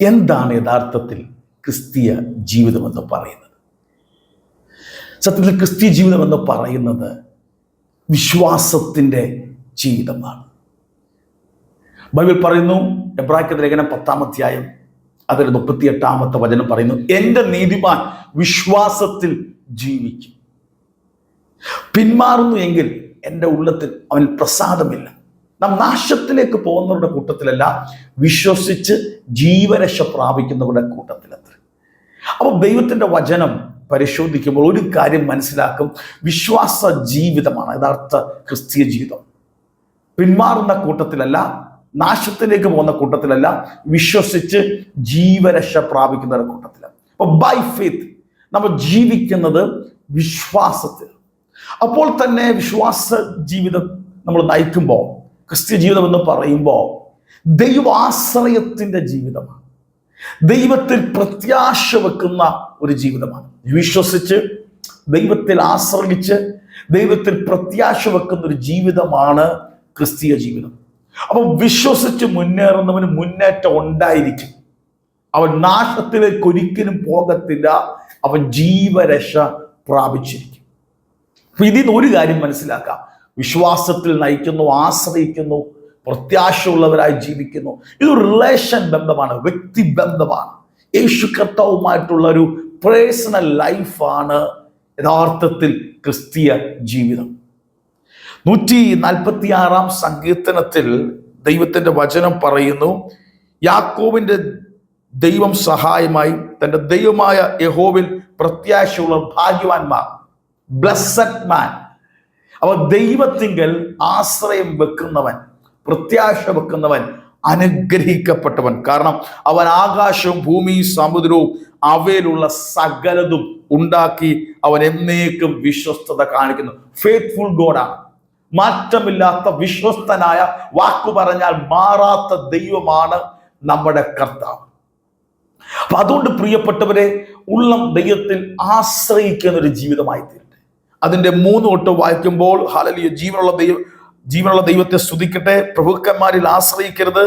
എന്താണ് യഥാർത്ഥത്തിൽ ക്രിസ്തീയ ജീവിതമെന്ന് പറയുന്നത്? സത്യത്തിൽ ക്രിസ്തീയ ജീവിതമെന്ന് പറയുന്നത് വിശ്വാസത്തിൻ്റെ ജീവിതമാണ്. ബൈബിൾ പറയുന്നു, എബ്രായർക്കെതിരെ ലേഖനം 10-ാം അധ്യായം അതിൽ 38-ാമത്തെ വചനം പറയുന്നു, എൻ്റെ നീതിമാൻ വിശ്വാസത്തിൽ ജീവിക്കും. പിന്മാറുന്നു എങ്കിൽ എൻ്റെ ഉള്ളത്തിൽ അവൻ പ്രസാദമില്ല. നാം നാശത്തിലേക്ക് പോകുന്നവരുടെ കൂട്ടത്തിലല്ല, വിശ്വസിച്ച് ജീവരക്ഷ പ്രാപിക്കുന്നവരുടെ കൂട്ടത്തിലത്ര. അപ്പോൾ ദൈവത്തിൻ്റെ വചനം പരിശോധിക്കുമ്പോൾ ഒരു കാര്യം മനസ്സിലാക്കും, വിശ്വാസ ജീവിതമാണ് യഥാർത്ഥ ക്രിസ്തീയ ജീവിതം. പിന്മാറുന്ന കൂട്ടത്തിലല്ല, നാശത്തിലേക്ക് പോകുന്ന കൂട്ടത്തിലല്ല, വിശ്വസിച്ച് ജീവരക്ഷ പ്രാപിക്കുന്നവരുടെ കൂട്ടത്തിലാണ്. അപ്പോൾ ബൈ ഫെയ്ത്ത് നമ്മൾ ജീവിക്കുന്നത് വിശ്വാസത്തിൽ. അപ്പോൾ തന്നെ വിശ്വാസ ജീവിതം നമ്മൾ നയിക്കുമ്പോൾ, ക്രിസ്തീയ ജീവിതം എന്ന് പറയുമ്പോൾ ദൈവാശ്രയത്തിൻ്റെ ജീവിതമാണ്. ദൈവത്തിൽ പ്രത്യാശ വെക്കുന്ന ഒരു ജീവിതമാണ്. വിശ്വസിച്ച് ദൈവത്തിൽ ആശ്രയിച്ച് ദൈവത്തിൽ പ്രത്യാശ വെക്കുന്ന ഒരു ജീവിതമാണ് ക്രിസ്തീയ ജീവിതം. അപ്പം വിശ്വസിച്ച് മുന്നേറുന്നവന് മുന്നേറ്റം ഉണ്ടായിരിക്കും. അവൻ നാശത്തിലേക്ക് ഒരിക്കലും പോകത്തില്ല, അവൻ ജീവരക്ഷ പ്രാപിച്ചിരിക്കും. അപ്പൊ ഇതിൽ നിന്ന് ഒരു കാര്യം മനസ്സിലാക്കാം, വിശ്വാസത്തിൽ നയിക്കുന്നു, ആശ്രയിക്കുന്നു, പ്രത്യാശയുള്ളവരായി ജീവിക്കുന്നു. ഇതൊരു റിലേഷൻ ബന്ധമാണ്, വ്യക്തിബന്ധമാണ്. യേശു കർത്താവുമായിട്ടുള്ള ഒരു പേഴ്സണൽ ലൈഫാണ് യഥാർത്ഥത്തിൽ ക്രിസ്തീയ ജീവിതം. 146-ാം സങ്കീർത്തനത്തിൽ ദൈവത്തിൻ്റെ വചനം പറയുന്നു, യാക്കോബിന്റെ ദൈവം സഹായമായി, തൻ്റെ ദൈവമായ യഹോവയിൽ പ്രത്യാശയുള്ള ഭാഗ്യവാന്മാർ, ബ്ലെസ്സഡ് മാൻ. അവ ദൈവത്തിങ്കൽ ആശ്രയം വെക്കുന്നവൻ, പ്രത്യാശ വെക്കുന്നവൻ അനുഗ്രഹിക്കപ്പെട്ടവൻ. കാരണം അവൻ ആകാശവും ഭൂമിയും സമുദ്രവും അവയിലുള്ള സകലതും ഉണ്ടാക്കി അവൻ എന്നേക്കും വിശ്വസ്തത കാണിക്കുന്നു. ഫെയ്ത്ത്ഫുൾ ഗോഡാണ്, മാറ്റമില്ലാത്ത വിശ്വസ്തനായ, വാക്കു പറഞ്ഞാൽ മാറാത്ത ദൈവമാണ് നമ്മുടെ കർത്താവ്. അപ്പൊ അതുകൊണ്ട് പ്രിയപ്പെട്ടവരെ, ഉള്ളം ദൈവത്തിൽ ആശ്രയിക്കുന്ന ഒരു ജീവിതമായി തീരട്ടെ. അതിൻ്റെ 3 തൊട്ട് വായിക്കുമ്പോൾ, ഹല്ലേലൂയ, ജീവനുള്ള ദൈവത്തെ സ്തുതിക്കട്ടെ, പ്രഭുക്കന്മാരിൽ ആശ്രയിക്കരുത്,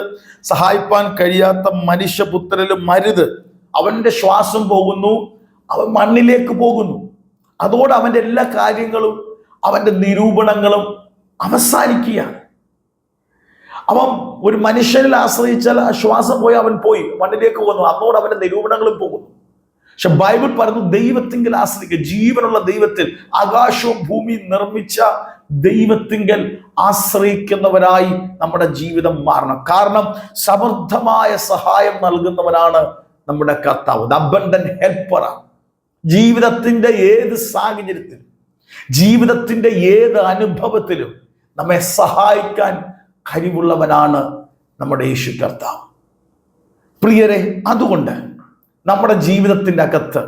സഹായിപ്പാൻ കഴിയാത്ത മനുഷ്യപുത്രരിലും മരുത്. അവന്റെ ശ്വാസം പോകുന്നു, അവൻ മണ്ണിലേക്ക് പോകുന്നു. അതോടെ അവന്റെ എല്ലാ കാര്യങ്ങളും, അവന്റെ നിരൂപണങ്ങളും അവസാനിക്കുകയാണ്. അവൻ ഒരു മനുഷ്യനിൽ ആശ്രയിച്ചാൽ ആ ശ്വാസം പോയി, അവൻ പോയി മണ്ണിലേക്ക് പോകുന്നു, അതോടെ അവന്റെ നിരൂപണങ്ങളും പോകുന്നു. പക്ഷെ ബൈബിൾ പറഞ്ഞു, ദൈവത്തിങ്കൽ ആശ്രയിക്കുക, ജീവനുള്ള ദൈവത്തിൽ, ആകാശവും ഭൂമിയും നിർമ്മിച്ച ദൈവത്തിങ്കൽ ആശ്രയിക്കുന്നവരായി നമ്മുടെ ജീവിതം മാറണം. കാരണം സമൃദ്ധമായ സഹായം നൽകുന്നവനാണ് നമ്മുടെ കർത്താവ്. അബണ്ടന്റ് ഹെൽപ്പറാണ്. ജീവിതത്തിന്റെ ഏത് സാഹചര്യത്തിലും, ജീവിതത്തിന്റെ ഏത് അനുഭവത്തിലും നമ്മെ സഹായിക്കാൻ കഴിവുള്ളവനാണ് നമ്മുടെ യേശു കർത്താവ്. പ്രിയരെ, അതുകൊണ്ട് നമ്മുടെ ജീവിതത്തിൻ്റെ അകത്ത്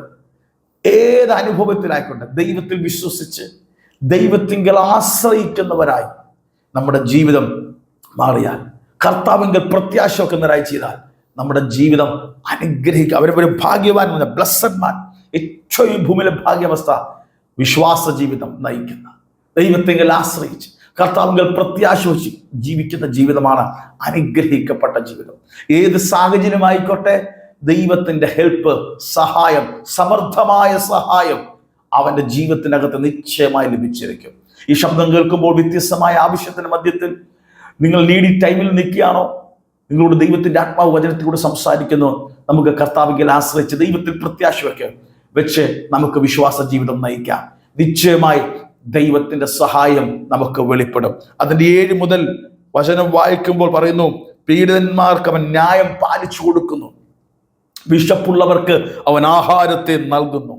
ഏത് അനുഭവത്തിലായിക്കോട്ടെ, ദൈവത്തിൽ വിശ്വസിച്ച് ദൈവത്തിങ്കൽ ആശ്രയിക്കുന്നവരായി നമ്മുടെ ജീവിതം മാറിയാൽ, കർത്താവിങ്കൽ പ്രത്യാശ വെക്കുന്നവരായി ചെയ്താൽ നമ്മുടെ ജീവിതം അനുഗ്രഹിക്കുക. അവരൊരു ഭാഗ്യവാൻ, ബ്ലെസ്സഡ് മാൻ. ഏറ്റവും ഭൂമിയിലെ ഭാഗ്യാവസ്ഥ വിശ്വാസ ജീവിതം നയിക്കുന്ന, ദൈവത്തിങ്കൽ ആശ്രയിച്ച് കർത്താവിങ്കൽ പ്രത്യാശ വെച്ച് ജീവിക്കുന്ന ജീവിതമാണ് അനുഗ്രഹിക്കപ്പെട്ട ജീവിതം. ഏത് സാഹചര്യമായിക്കോട്ടെ, ദൈവത്തിന്റെ ഹെൽപ്പ്, സഹായം, സമൃദ്ധമായ സഹായം അവന്റെ ജീവിതത്തിനകത്ത് നിശ്ചയമായി ലഭിച്ചിരിക്കും. ഈ ശബ്ദം കേൾക്കുമ്പോൾ വ്യത്യസ്തമായ ആവശ്യത്തിന്റെ മധ്യത്തിൽ നിങ്ങൾ നീഡി ടൈമിൽ നിൽക്കുകയാണോ? നിങ്ങളോട് ദൈവത്തിന്റെ ആത്മാവ് വചനത്തിലൂടെ സംസാരിക്കുന്നു. നമുക്ക് കർത്താവിൽ ആശ്രയിച്ച് ദൈവത്തിൽ പ്രത്യാശ വെച്ച് നമുക്ക് വിശ്വാസ ജീവിതം നയിക്കാം. നിശ്ചയമായി ദൈവത്തിന്റെ സഹായം നമുക്ക് വെളിപ്പെടും. അതിന്റെ 7 മുതൽ വചനം വായിക്കുമ്പോൾ പറയുന്നു, പീഡിതന്മാർക്ക് അവൻ ന്യായം പാലിച്ചു കൊടുക്കുന്നു, വിശപ്പുള്ളവർക്ക് അവൻ ആഹാരത്തെ നൽകുന്നു.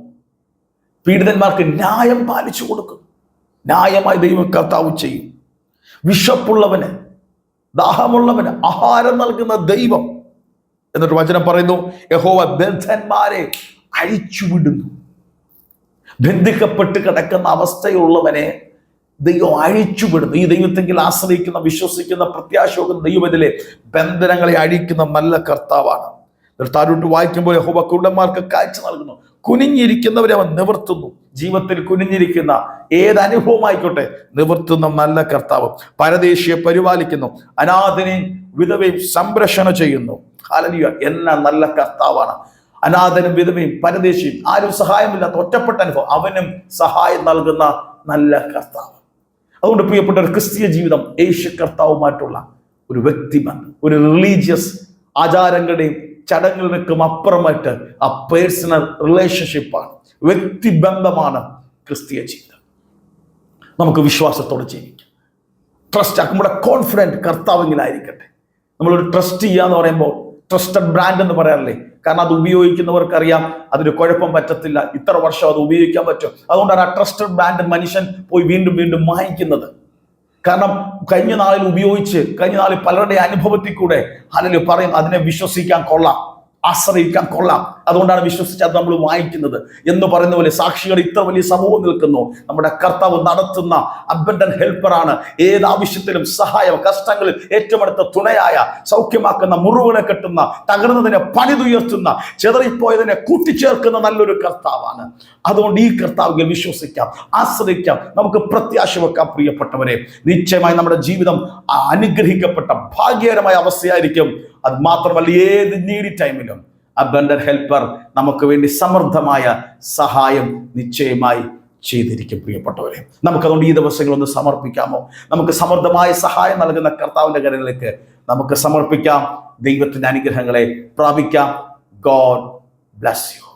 പീഡിതന്മാർക്ക് ന്യായം പാലിച്ചു കൊടുക്കുന്നു. ന്യായമായി ദൈവം കർത്താവ് ചെയ്യും. വിശപ്പുള്ളവന്, ദാഹമുള്ളവന് ആഹാരം നൽകുന്ന ദൈവം. എന്നിട്ട് വചനം പറയുന്നു, യഹോവ ബദ്ധന്മാരെ അഴിച്ചുവിടുന്നു. ബന്ധിക്കപ്പെട്ട് കിടക്കുന്ന അവസ്ഥയുള്ളവനെ ദൈവം അഴിച്ചുവിടുന്നു. ഈ ദൈവത്തെങ്കിൽ ആശ്രയിക്കുന്ന, വിശ്വസിക്കുന്ന, പ്രത്യാശയുള്ള ദൈവത്തിലെ ബന്ധനങ്ങളെ അഴിക്കുന്ന നല്ല കർത്താവാണ്. താഴോട്ട് വായിക്കുമ്പോൾ യഹോവ കുരുടന്മാർക്ക് കാഴ്ച നൽകുന്നു, കുനിഞ്ഞിരിക്കുന്നവരെ അവൻ നിവർത്തുന്നു. ജീവിതത്തിൽ കുനിഞ്ഞിരിക്കുന്ന ഏത് അനുഭവമായിക്കോട്ടെ നിവർത്തുന്ന നല്ല കർത്താവ്. പരദേശിയെ പരിപാലിക്കുന്നു, അനാഥനെയും വിധവയും സംരക്ഷണ ചെയ്യുന്നു. ഹല്ലേലൂയ. എന്നാ നല്ല കർത്താവാണ്. അനാഥനും വിധവയും പരദേശിയും ആരും സഹായമില്ലാത്ത ഒറ്റപ്പെട്ട അനുഭവം, അവനും സഹായം നൽകുന്ന നല്ല കർത്താവ്. അതുകൊണ്ട് പ്രിയപ്പെട്ട ഒരു ക്രിസ്തീയ ജീവിതം യേശു കർത്താവുമായിട്ടുള്ള ഒരു വ്യക്തിബന്ധം, ഒരു റിലീജിയസ് ആചാരങ്ങളുടെയും ചടങ്ങുകൾക്കും അപ്പുറമായിട്ട് ആ പേഴ്സണൽ റിലേഷൻഷിപ്പാണ്, വ്യക്തിബന്ധമാണ് ക്രിസ്തീയ ജീവിതം. നമുക്ക് വിശ്വാസത്തോടെ ജീവിക്കാം. ട്രസ്റ്റ്, നമ്മുടെ കോൺഫിഡൻറ്റ് കർത്താവിലായിരിക്കട്ടെ. നമ്മളൊരു ട്രസ്റ്റ് ചെയ്യാന്ന് പറയുമ്പോൾ ട്രസ്റ്റഡ് ബ്രാൻഡ് എന്ന് പറയാറില്ലേ? കാരണം അത് ഉപയോഗിക്കുന്നവർക്കറിയാം അതിന് കുഴപ്പം പറ്റത്തില്ല, ഇത്ര വർഷം അത് ഉപയോഗിക്കാൻ പറ്റും. അതുകൊണ്ടാണ് ആ ട്രസ്റ്റഡ് ബ്രാൻഡ് മനുഷ്യൻ പോയി വീണ്ടും വീണ്ടും വാങ്ങിക്കുന്നത്. കാരണം കഴിഞ്ഞ നാളിൽ ഉപയോഗിച്ച്, കഴിഞ്ഞ നാളിൽ പലരുടെ അനുഭവത്തിൽ കൂടെ ഹല്ലേലൂയ പറയും അതിനെ വിശ്വസിക്കാൻ കൊള്ളാം, ആശ്രയിക്കാൻ കൊള്ളാം, അതുകൊണ്ടാണ് വിശ്വസിച്ച് അത് നമ്മൾ വാങ്ങിക്കുന്നത് എന്ന് പറയുന്ന പോലെ സാക്ഷികൾ ഇത്ര വലിയ സമൂഹം നിൽക്കുന്നു. നമ്മുടെ കർത്താവ് നടത്തുന്ന അബൻഡന്റ് ഹെൽപ്പറാണ്. ഏത് ആവശ്യത്തിലും സഹായം, കഷ്ടങ്ങളിൽ ഏറ്റവും അടുത്ത തുണയായ, സൗഖ്യമാക്കുന്ന, മുറിവുകളെ കെട്ടുന്ന, തകർന്നതിനെ പണിതുയർത്തുന്ന, ചെതറിപ്പോയതിനെ കൂട്ടിച്ചേർക്കുന്ന നല്ലൊരു കർത്താവാണ്. അതുകൊണ്ട് ഈ കർത്താവിൽ വിശ്വസിക്കാം, ആശ്രയിക്കാം, നമുക്ക് പ്രത്യാശ വെക്കാം. പ്രിയപ്പെട്ടവരെ, നിശ്ചയമായി നമ്മുടെ ജീവിതം അനുഗ്രഹിക്കപ്പെട്ട ഭാഗ്യകരമായ അവസ്ഥയായിരിക്കും. അത് മാത്രമല്ല, ഏത് നീഡി ടൈമിലും അബൻഡന്റ് ഹെൽപ്പർ നമുക്ക് വേണ്ടി സമൃദ്ധമായ സഹായം നിശ്ചയമായി ചെയ്തിരിക്കും. പ്രിയപ്പെട്ടവരെ, നമുക്കതുകൊണ്ട് ഈ ദിവസങ്ങളൊന്ന് സമർപ്പിക്കാമോ? നമുക്ക് സമൃദ്ധമായ സഹായം നൽകുന്ന കർത്താവിന്റെ കരങ്ങളിലേക്ക് നമുക്ക് സമർപ്പിക്കാം. ദൈവത്തിന്റെ അനുഗ്രഹങ്ങളെ പ്രാപിക്കാം. God bless you.